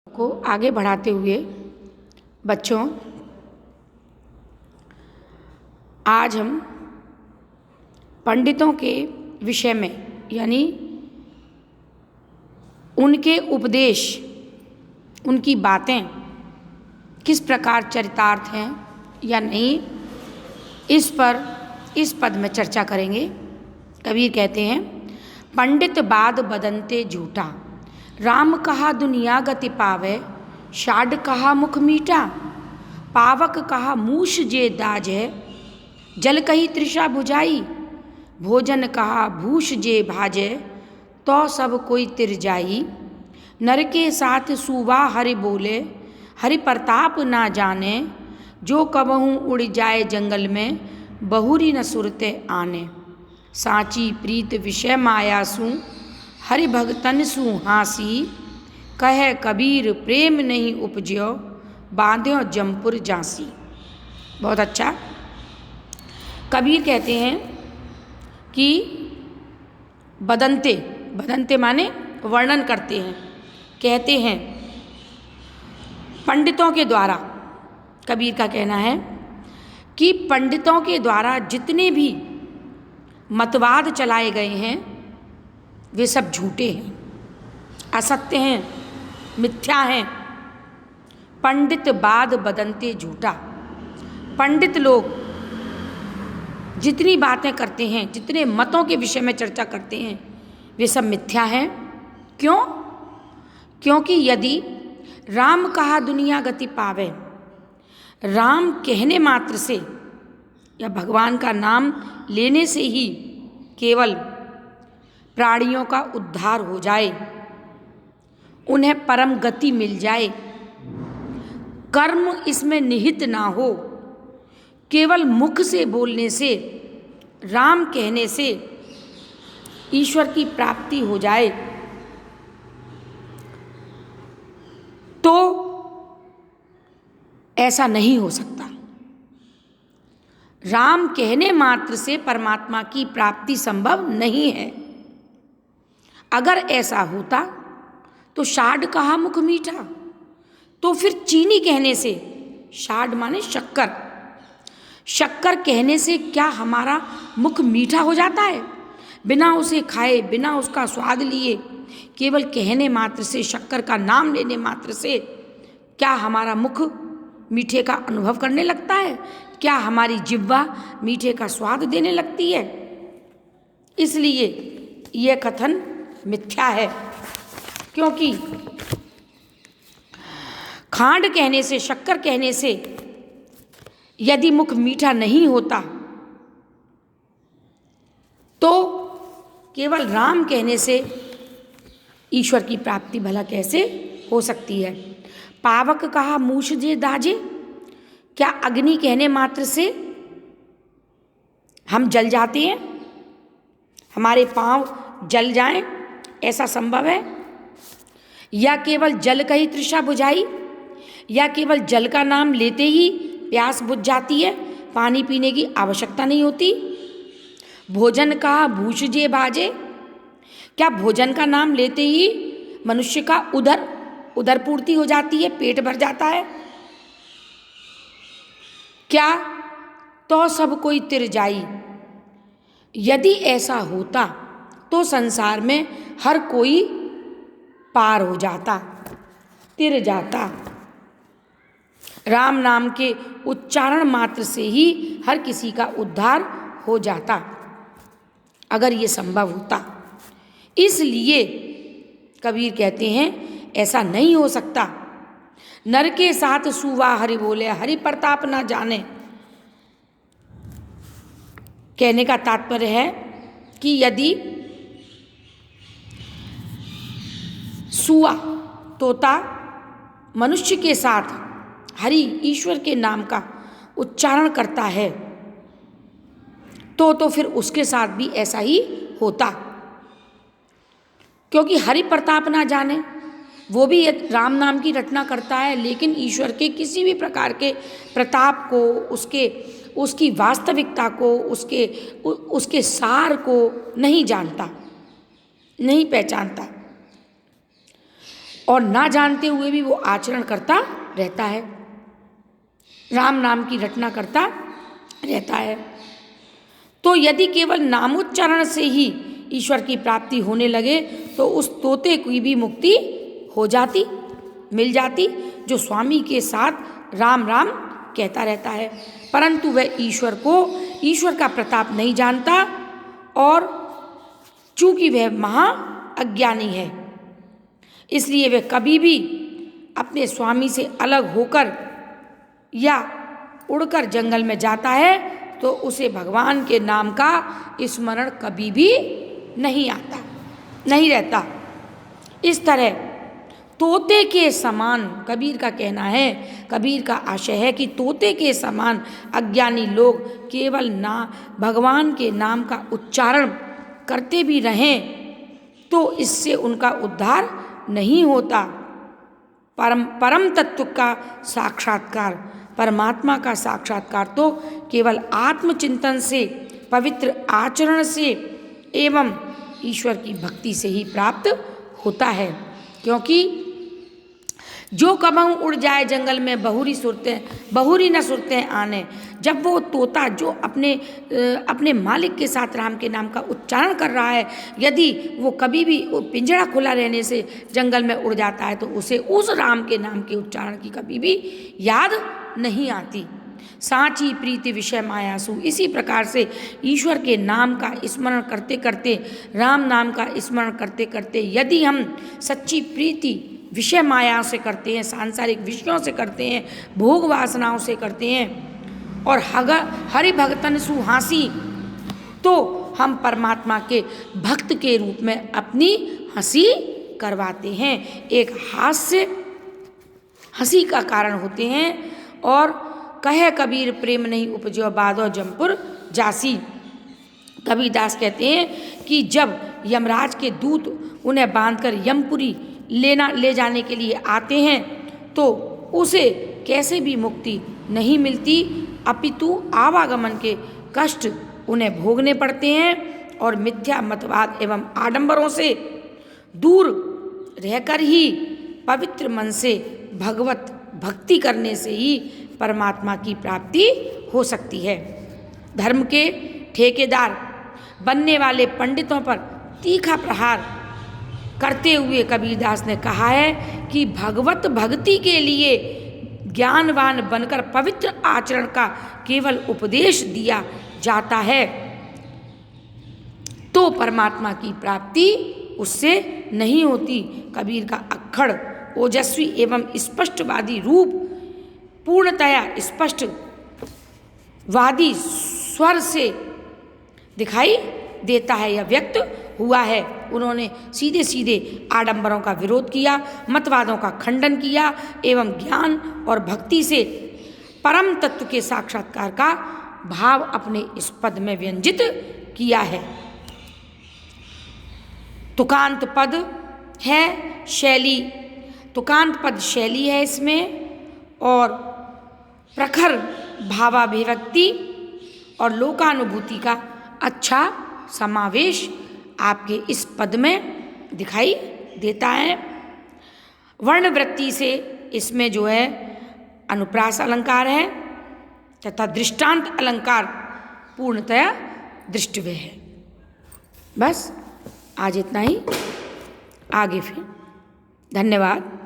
को आगे बढ़ाते हुए बच्चों, आज हम पंडितों के विषय में यानी उनके उपदेश, उनकी बातें किस प्रकार चरितार्थ हैं या नहीं, इस पर इस पद में चर्चा करेंगे। कबीर कहते हैं, पंडित बाद बदनते झूठा, राम कहा दुनिया गति पावे, शाड कहा मुख मीठा, पावक कहा मूष जे दाज है, जल कही तृषा बुझाई, भोजन कहा भूष जे भाजे, तो सब कोई तिर जाई, नर के साथ सुवा हरि बोले, हरि प्रताप ना जाने, जो कबहूँ उड़ जाए जंगल में, बहुरी न सुरते आने, साची प्रीत विषय माया सु, हरि भगतन सु हासी, कहे कबीर प्रेम नहीं उपज्यो, बांध्यो जमपुर जासी। बहुत अच्छा। कबीर कहते हैं कि बदनते, बदनते माने वर्णन करते हैं, कहते हैं पंडितों के द्वारा। कबीर का कहना है कि पंडितों के द्वारा जितने भी मतवाद चलाए गए हैं वे सब झूठे हैं, असत्य हैं, मिथ्या हैं। पंडित बाद बदनते झूठा। पंडित लोग जितनी बातें करते हैं, जितने मतों के विषय में चर्चा करते हैं, वे सब मिथ्या हैं। क्यों? क्योंकि यदि राम कहा दुनिया गति पावे, राम कहने मात्र से या भगवान का नाम लेने से ही केवल प्राणियों का उद्धार हो जाए, उन्हें परम गति मिल जाए, कर्म इसमें निहित ना हो, केवल मुख से बोलने से, राम कहने से ईश्वर की प्राप्ति हो जाए, तो ऐसा नहीं हो सकता। राम कहने मात्र से परमात्मा की प्राप्ति संभव नहीं है। अगर ऐसा होता तो शाड कहा मुख मीठा, तो फिर चीनी कहने से, शाड माने शक्कर, शक्कर कहने से क्या हमारा मुख मीठा हो जाता है? बिना उसे खाए, बिना उसका स्वाद लिए, केवल कहने मात्र से, शक्कर का नाम लेने मात्र से क्या हमारा मुख मीठे का अनुभव करने लगता है? क्या हमारी जिह्वा मीठे का स्वाद देने लगती है? इसलिए यह कथन मिथ्या है। क्योंकि खांड कहने से, शक्कर कहने से यदि मुख मीठा नहीं होता तो केवल राम कहने से ईश्वर की प्राप्ति भला कैसे हो सकती है? पावक कहा मूष जे दाजे, क्या अग्नि कहने मात्र से हम जल जाते हैं? हमारे पांव जल जाएं, ऐसा संभव है? या केवल जल कही तृषा बुझाई, या केवल जल का नाम लेते ही प्यास बुझ जाती है, पानी पीने की आवश्यकता नहीं होती? भोजन कहा भूष जे भाजे, क्या भोजन का नाम लेते ही मनुष्य का उदर पूर्ति हो जाती है, पेट भर जाता है? क्या तो सब कोई तिर जाई। यदि ऐसा होता तो संसार में हर कोई पार हो जाता, तिर जाता। राम नाम के उच्चारण मात्र से ही हर किसी का उद्धार हो जाता, अगर ये संभव होता। इसलिए कबीर कहते हैं ऐसा नहीं हो सकता। नर के साथ सुवा हरि बोले, हरि प्रताप ना जाने। कहने का तात्पर्य है कि यदि सुआ, तोता मनुष्य के साथ हरि ईश्वर के नाम का उच्चारण करता है तो फिर उसके साथ भी ऐसा ही होता। क्योंकि हरि प्रताप ना जाने, वो भी राम नाम की रटना करता है, लेकिन ईश्वर के किसी भी प्रकार के प्रताप को, उसकी वास्तविकता को, उसके सार को नहीं जानता, नहीं पहचानता। और ना जानते हुए भी वो आचरण करता रहता है, राम नाम की रटना करता रहता है। तो यदि केवल नामोच्चारण से ही ईश्वर की प्राप्ति होने लगे तो उस तोते की भी मुक्ति हो जाती, मिल जाती, जो स्वामी के साथ राम राम कहता रहता है, परंतु वह ईश्वर का प्रताप नहीं जानता और चूंकि वह महा अज्ञानी है, इसलिए वह कभी भी अपने स्वामी से अलग होकर या उड़कर जंगल में जाता है तो उसे भगवान के नाम का स्मरण कभी भी नहीं आता, नहीं रहता। इस तरह तोते के समान, कबीर का कहना है, कबीर का आशय है कि तोते के समान अज्ञानी लोग केवल भगवान के नाम का उच्चारण करते भी रहें तो इससे उनका उद्धार नहीं होता। परम तत्व का साक्षात्कार, परमात्मा का साक्षात्कार तो केवल आत्मचिंतन से, पवित्र आचरण से एवं ईश्वर की भक्ति से ही प्राप्त होता है। क्योंकि जो कबहू उड़ जाए जंगल में बहुरी न सुरते आने, जब वो तोता जो अपने मालिक के साथ राम के नाम का उच्चारण कर रहा है, यदि वो कभी भी पिंजरा खुला रहने से जंगल में उड़ जाता है तो उसे उस राम के नाम के उच्चारण की कभी भी याद नहीं आती। सांची प्रीति विषय मायासु, इसी प्रकार से ईश्वर के नाम का स्मरण करते करते, राम नाम का स्मरण करते करते यदि हम सच्ची प्रीति विषय माया से करते हैं, सांसारिक विषयों से करते हैं, भोग वासनाओं से करते हैं और हरि भगतन सुहासी, तो हम परमात्मा के भक्त के रूप में अपनी हंसी करवाते हैं, एक हास्य हंसी का कारण होते हैं। और कहे कबीर प्रेम नहीं उपजो बादो जमपुर जासी, कबीरदास कहते हैं कि जब यमराज के दूत उन्हें बांधकर यमपुरी ले जाने के लिए आते हैं तो उसे कैसे भी मुक्ति नहीं मिलती, अपितु आवागमन के कष्ट उन्हें भोगने पड़ते हैं और मिथ्या मतवाद एवं आडंबरों से दूर रहकर ही पवित्र मन से भगवत भक्ति करने से ही परमात्मा की प्राप्ति हो सकती है। धर्म के ठेकेदार बनने वाले पंडितों पर तीखा प्रहार करते हुए कबीरदास ने कहा है कि भगवत भक्ति के लिए ज्ञानवान बनकर पवित्र आचरण का केवल उपदेश दिया जाता है तो परमात्मा की प्राप्ति उससे नहीं होती। कबीर का अक्खड़ ओजस्वी एवं स्पष्टवादी रूप पूर्णतया स्पष्टवादी स्वर से दिखाई देता है या व्यक्त हुआ है। उन्होंने सीधे सीधे आडंबरों का विरोध किया, मतवादों का खंडन किया एवं ज्ञान और भक्ति से परम तत्व के साक्षात्कार का भाव अपने इस पद में व्यंजित किया है। तुकांत पद है शैली, तुकांत पद शैली है इसमें, और प्रखर भावाभिव्यक्ति और लोकानुभूति का अच्छा समावेश आपके इस पद में दिखाई देता है। वर्णवृत्ति से इसमें जो है अनुप्रास अलंकार है तथा दृष्टांत अलंकार पूर्णतया दृष्टव्य है। बस आज इतना ही, आगे फिर। धन्यवाद।